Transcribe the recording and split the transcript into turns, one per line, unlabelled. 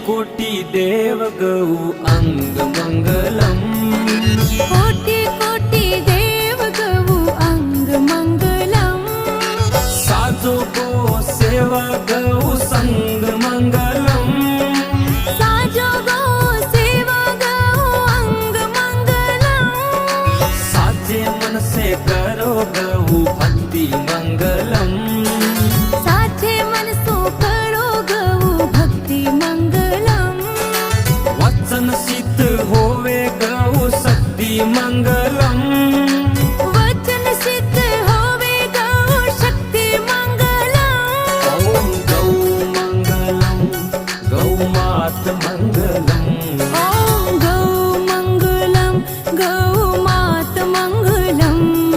कोटी देव गौ अंगमंगलम।
कोटि कोटि देव गौ अंगमंगलम।
साजो गो सेवा गौ संगमंगलम।
साजो गो सेवा गौ अंगमंगलम।
साजे मन से करो गौ